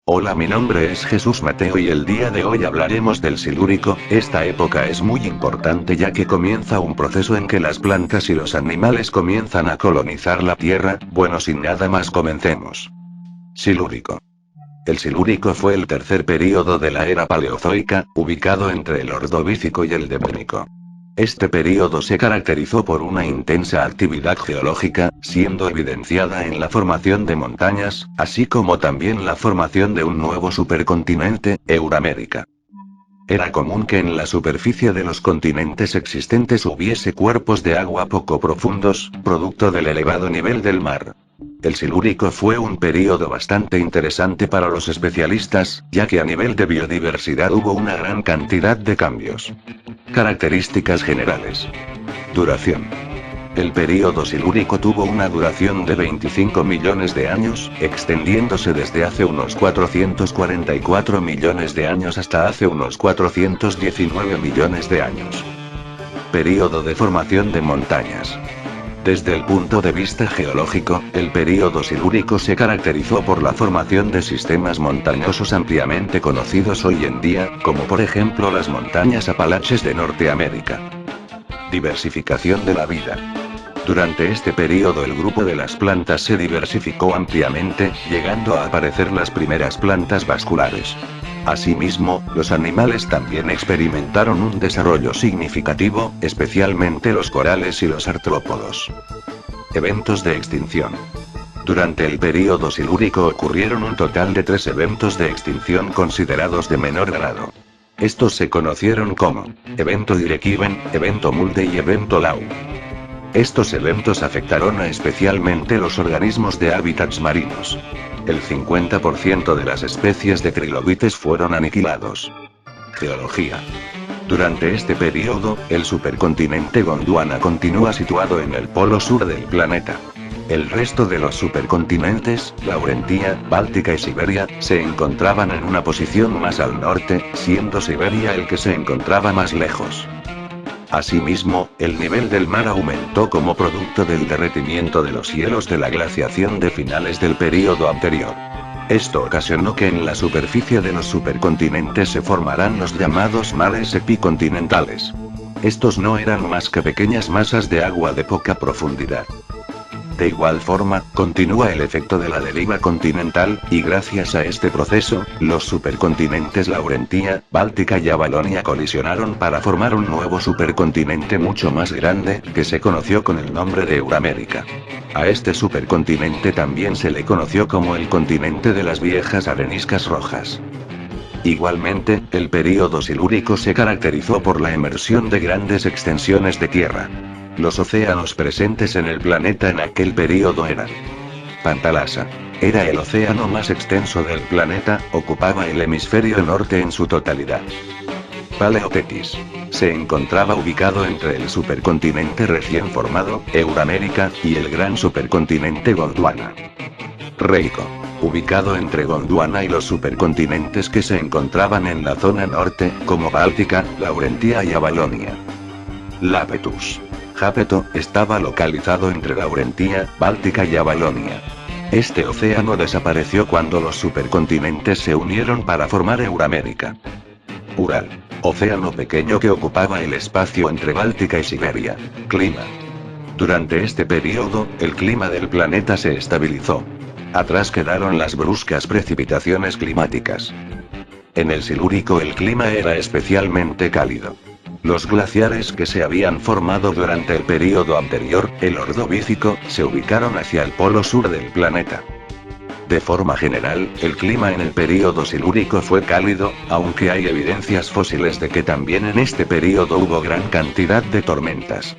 Hola, mi nombre es Jesús Mateo y el día de hoy hablaremos del Silúrico. Esta época es muy importante ya que comienza un proceso en que las plantas y los animales comienzan a colonizar la Tierra. Bueno, sin nada más comencemos. Silúrico. El Silúrico fue el tercer período de la era paleozoica, ubicado entre el Ordovícico y el Devónico. Este período se caracterizó por una intensa actividad geológica, siendo evidenciada en la formación de montañas, así como también la formación de un nuevo supercontinente, Euramérica. Era común que en la superficie de los continentes existentes hubiese cuerpos de agua poco profundos, producto del elevado nivel del mar. El Silúrico fue un período bastante interesante para los especialistas, ya que a nivel de biodiversidad hubo una gran cantidad de cambios. Características generales. Duración. El período silúrico tuvo una duración de 25 millones de años, extendiéndose desde hace unos 444 millones de años hasta hace unos 419 millones de años. Período de formación de montañas. Desde el punto de vista geológico, el período silúrico se caracterizó por la formación de sistemas montañosos ampliamente conocidos hoy en día, como por ejemplo las montañas Apalaches de Norteamérica. Diversificación de la vida. Durante este período el grupo de las plantas se diversificó ampliamente, llegando a aparecer las primeras plantas vasculares. Asimismo, los animales también experimentaron un desarrollo significativo, especialmente los corales y los artrópodos. Eventos de extinción. Durante el período silúrico ocurrieron un total de 3 eventos de extinción considerados de menor grado. Estos se conocieron como Evento Dedekind, Evento Mulde y Evento Lau. Estos eventos afectaron a especialmente los organismos de hábitats marinos. El 50% de las especies de trilobites fueron aniquilados. Geología. Durante este período, el supercontinente Gondwana continúa situado en el polo sur del planeta. El resto de los supercontinentes, Laurentia, Báltica y Siberia, se encontraban en una posición más al norte, siendo Siberia el que se encontraba más lejos. Asimismo, el nivel del mar aumentó como producto del derretimiento de los hielos de la glaciación de finales del período anterior. Esto ocasionó que en la superficie de los supercontinentes se formaran los llamados mares epicontinentales. Estos no eran más que pequeñas masas de agua de poca profundidad. De igual forma, continúa el efecto de la deriva continental, y gracias a este proceso, los supercontinentes Laurentia, Báltica y Avalonia colisionaron para formar un nuevo supercontinente mucho más grande, que se conoció con el nombre de Euramérica. A este supercontinente también se le conoció como el continente de las viejas areniscas rojas. Igualmente, el período silúrico se caracterizó por la emersión de grandes extensiones de tierra. Los océanos presentes en el planeta en aquel período eran: Pantalasa. Era el océano más extenso del planeta, ocupaba el hemisferio norte en su totalidad. Paleotetis. Se encontraba ubicado entre el supercontinente recién formado, Euramérica, y el gran supercontinente Gondwana. Reiko. Ubicado entre Gondwana y los supercontinentes que se encontraban en la zona norte, como Báltica, Laurentia y Avalonia. Iapetus. Jápeto, estaba localizado entre Laurentia, Báltica y Avalonia. Este océano desapareció cuando los supercontinentes se unieron para formar Euramérica. Ural. Océano pequeño que ocupaba el espacio entre Báltica y Siberia. Clima. Durante este período, el clima del planeta se estabilizó. Atrás quedaron las bruscas precipitaciones climáticas. En el Silúrico el clima era especialmente cálido. Los glaciares que se habían formado durante el período anterior, el Ordovícico, se ubicaron hacia el polo sur del planeta. De forma general, el clima en el período silúrico fue cálido, aunque hay evidencias fósiles de que también en este período hubo gran cantidad de tormentas.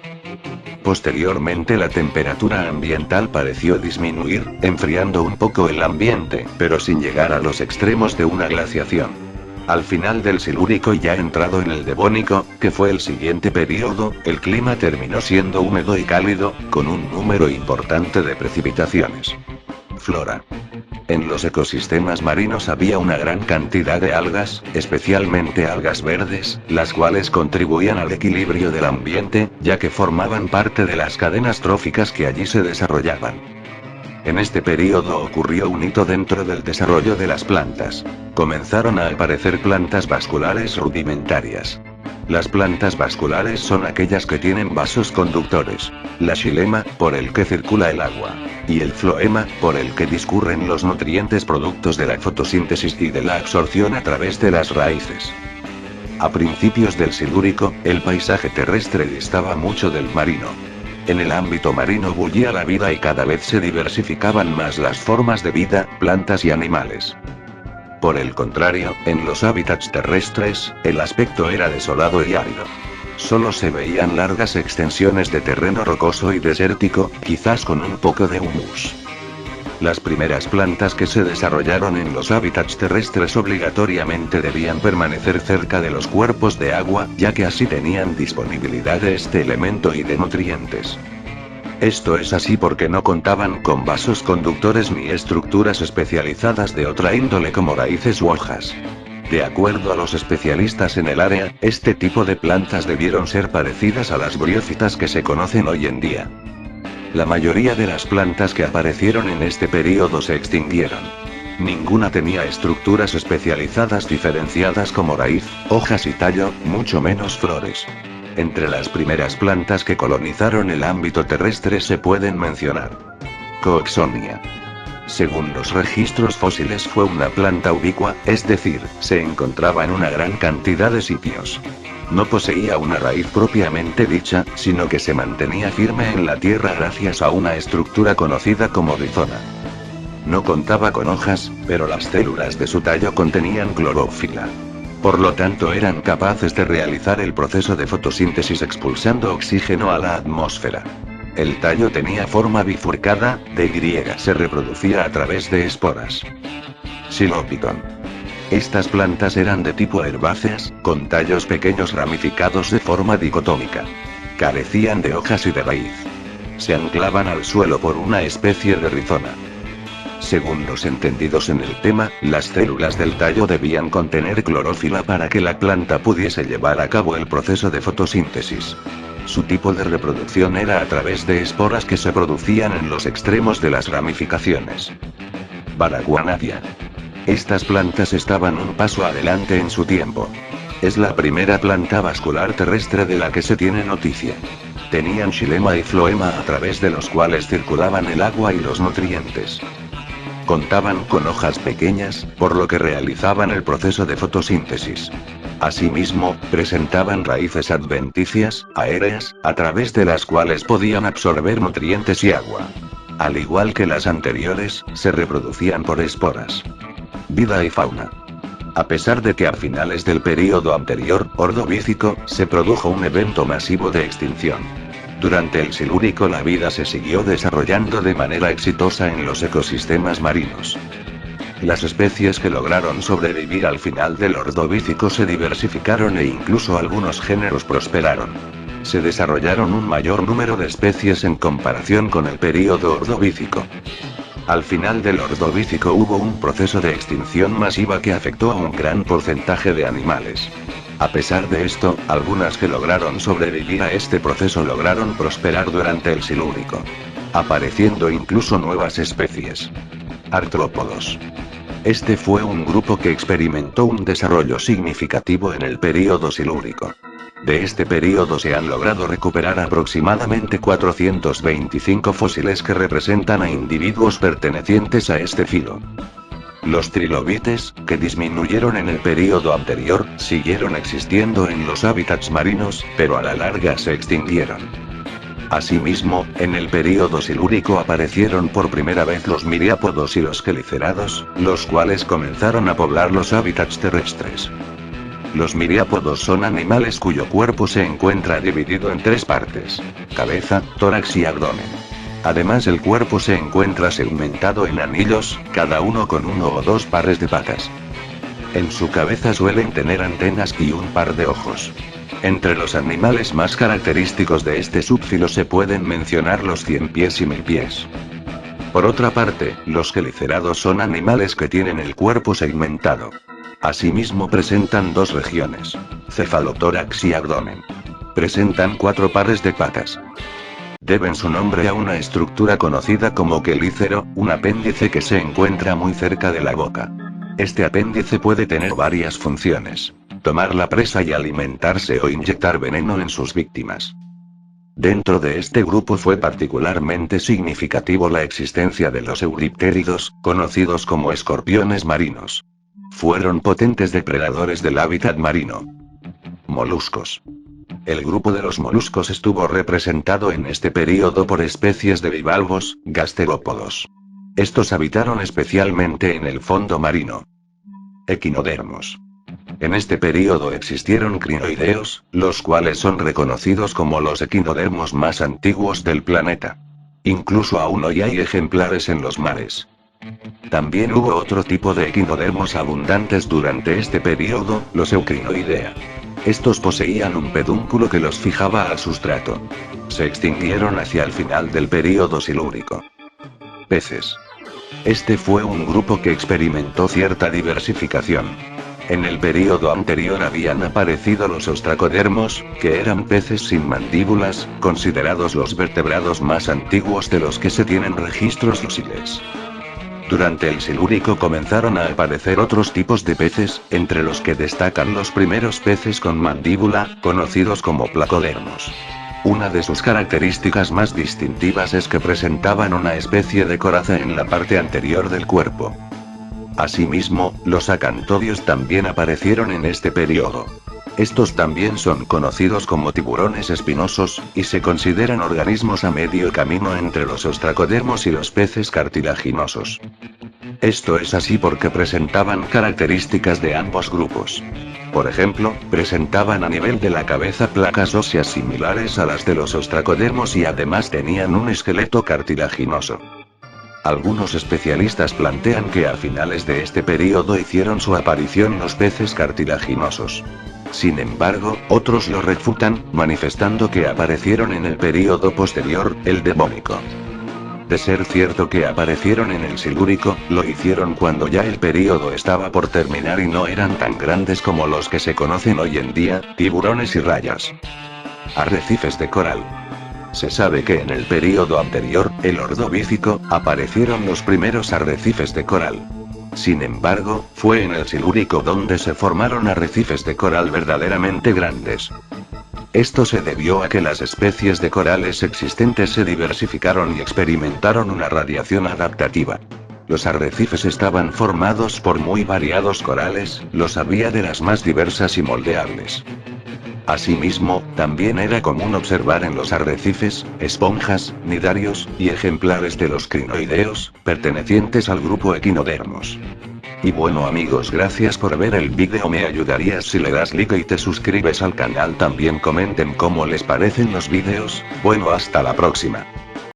Posteriormente la temperatura ambiental pareció disminuir, enfriando un poco el ambiente, pero sin llegar a los extremos de una glaciación. Al final del Silúrico, ya entrado en el Devónico, que fue el siguiente período, el clima terminó siendo húmedo y cálido, con un número importante de precipitaciones. Flora. En los ecosistemas marinos había una gran cantidad de algas, especialmente algas verdes, las cuales contribuían al equilibrio del ambiente, ya que formaban parte de las cadenas tróficas que allí se desarrollaban. En este período ocurrió un hito dentro del desarrollo de las plantas. Comenzaron a aparecer plantas vasculares rudimentarias. Las plantas vasculares son aquellas que tienen vasos conductores. La xilema, por el que circula el agua. Y el floema, por el que discurren los nutrientes productos de la fotosíntesis y de la absorción a través de las raíces. A principios del Silúrico, el paisaje terrestre distaba mucho del marino. En el ámbito marino bullía la vida y cada vez se diversificaban más las formas de vida, plantas y animales. Por el contrario, en los hábitats terrestres, el aspecto era desolado y árido. Solo se veían largas extensiones de terreno rocoso y desértico, quizás con un poco de humus. Las primeras plantas que se desarrollaron en los hábitats terrestres obligatoriamente debían permanecer cerca de los cuerpos de agua, ya que así tenían disponibilidad de este elemento y de nutrientes. Esto es así porque no contaban con vasos conductores ni estructuras especializadas de otra índole como raíces u hojas. De acuerdo a los especialistas en el área, este tipo de plantas debieron ser parecidas a las briófitas que se conocen hoy en día. La mayoría de las plantas que aparecieron en este período se extinguieron. Ninguna tenía estructuras especializadas diferenciadas como raíz, hojas y tallo, mucho menos flores. Entre las primeras plantas que colonizaron el ámbito terrestre se pueden mencionar Cooksonia. Según los registros fósiles fue una planta ubicua, es decir, se encontraba en una gran cantidad de sitios. No poseía una raíz propiamente dicha, sino que se mantenía firme en la tierra gracias a una estructura conocida como rizoma. No contaba con hojas, pero las células de su tallo contenían clorófila. Por lo tanto eran capaces de realizar el proceso de fotosíntesis expulsando oxígeno a la atmósfera. El tallo tenía forma bifurcada, se reproducía a través de esporas. Silopicon. Estas plantas eran de tipo herbáceas, con tallos pequeños ramificados de forma dicotómica. Carecían de hojas y de raíz. Se anclaban al suelo por una especie de rizoma. Según los entendidos en el tema, las células del tallo debían contener clorófila para que la planta pudiese llevar a cabo el proceso de fotosíntesis. Su tipo de reproducción era a través de esporas que se producían en los extremos de las ramificaciones. Baraguanaria. Estas plantas estaban un paso adelante en su tiempo. Es la primera planta vascular terrestre de la que se tiene noticia. Tenían xilema y floema a través de los cuales circulaban el agua y los nutrientes. Contaban con hojas pequeñas, por lo que realizaban el proceso de fotosíntesis. Asimismo, presentaban raíces adventicias, aéreas, a través de las cuales podían absorber nutrientes y agua. Al igual que las anteriores, se reproducían por esporas. Vida y fauna. A pesar de que a finales del período anterior, Ordovícico, se produjo un evento masivo de extinción. Durante el Silúrico la vida se siguió desarrollando de manera exitosa en los ecosistemas marinos. Las especies que lograron sobrevivir al final del Ordovícico se diversificaron e incluso algunos géneros prosperaron. Se desarrollaron un mayor número de especies en comparación con el período Ordovícico. Al final del Ordovícico hubo un proceso de extinción masiva que afectó a un gran porcentaje de animales. A pesar de esto, algunas que lograron sobrevivir a este proceso lograron prosperar durante el Silúrico, apareciendo incluso nuevas especies. Artrópodos. Este fue un grupo que experimentó un desarrollo significativo en el período Silúrico. De este período se han logrado recuperar aproximadamente 425 fósiles que representan a individuos pertenecientes a este filo. Los trilobites, que disminuyeron en el período anterior, siguieron existiendo en los hábitats marinos, pero a la larga se extinguieron. Asimismo, en el período silúrico aparecieron por primera vez los miriápodos y los quelicerados, los cuales comenzaron a poblar los hábitats terrestres. Los miriápodos son animales cuyo cuerpo se encuentra dividido en tres partes: cabeza, tórax y abdomen. Además el cuerpo se encuentra segmentado en anillos, cada uno con uno o dos pares de patas. En su cabeza suelen tener antenas y un par de ojos. Entre los animales más característicos de este subfilo se pueden mencionar los ciempiés y milpiés. Por otra parte, los quelicerados son animales que tienen el cuerpo segmentado. Asimismo presentan dos regiones: cefalotórax y abdomen. Presentan 4 pares de patas. Deben su nombre a una estructura conocida como quelícero, un apéndice que se encuentra muy cerca de la boca. Este apéndice puede tener varias funciones: tomar la presa y alimentarse o inyectar veneno en sus víctimas. Dentro de este grupo fue particularmente significativo la existencia de los euriptéridos, conocidos como escorpiones marinos. Fueron potentes depredadores del hábitat marino. Moluscos. El grupo de los moluscos estuvo representado en este período por especies de bivalvos, gasterópodos. Estos habitaron especialmente en el fondo marino. Equinodermos. En este período existieron crinoideos, los cuales son reconocidos como los equinodermos más antiguos del planeta. Incluso aún hoy hay ejemplares en los mares. También hubo otro tipo de equinodermos abundantes durante este período, los eucrinoidea. Estos poseían un pedúnculo que los fijaba al sustrato. Se extinguieron hacia el final del período silúrico. Peces. Este fue un grupo que experimentó cierta diversificación. En el período anterior habían aparecido los ostracodermos, que eran peces sin mandíbulas, considerados los vertebrados más antiguos de los que se tienen registros fósiles. Durante el Silúrico comenzaron a aparecer otros tipos de peces, entre los que destacan los primeros peces con mandíbula, conocidos como placodermos. Una de sus características más distintivas es que presentaban una especie de coraza en la parte anterior del cuerpo. Asimismo, los acantobios también aparecieron en este periodo. Estos también son conocidos como tiburones espinosos, y se consideran organismos a medio camino entre los ostracodermos y los peces cartilaginosos. Esto es así porque presentaban características de ambos grupos. Por ejemplo, presentaban a nivel de la cabeza placas óseas similares a las de los ostracodermos y además tenían un esqueleto cartilaginoso. Algunos especialistas plantean que a finales de este período hicieron su aparición los peces cartilaginosos. Sin embargo, otros lo refutan, manifestando que aparecieron en el período posterior, el Devónico. De ser cierto que aparecieron en el Silúrico, lo hicieron cuando ya el período estaba por terminar y no eran tan grandes como los que se conocen hoy en día, tiburones y rayas. Arrecifes de coral. Se sabe que en el período anterior, el Ordovícico, aparecieron los primeros arrecifes de coral. Sin embargo, fue en el Silúrico donde se formaron arrecifes de coral verdaderamente grandes. Esto se debió a que las especies de corales existentes se diversificaron y experimentaron una radiación adaptativa. Los arrecifes estaban formados por muy variados corales, los había de las más diversas y moldeables. Asimismo, también era común observar en los arrecifes, esponjas, nidarios, y ejemplares de los crinoideos, pertenecientes al grupo equinodermos. Y bueno amigos, gracias por ver el vídeo, me ayudarías si le das like y te suscribes al canal, también comenten cómo les parecen los vídeos. Bueno, hasta la próxima.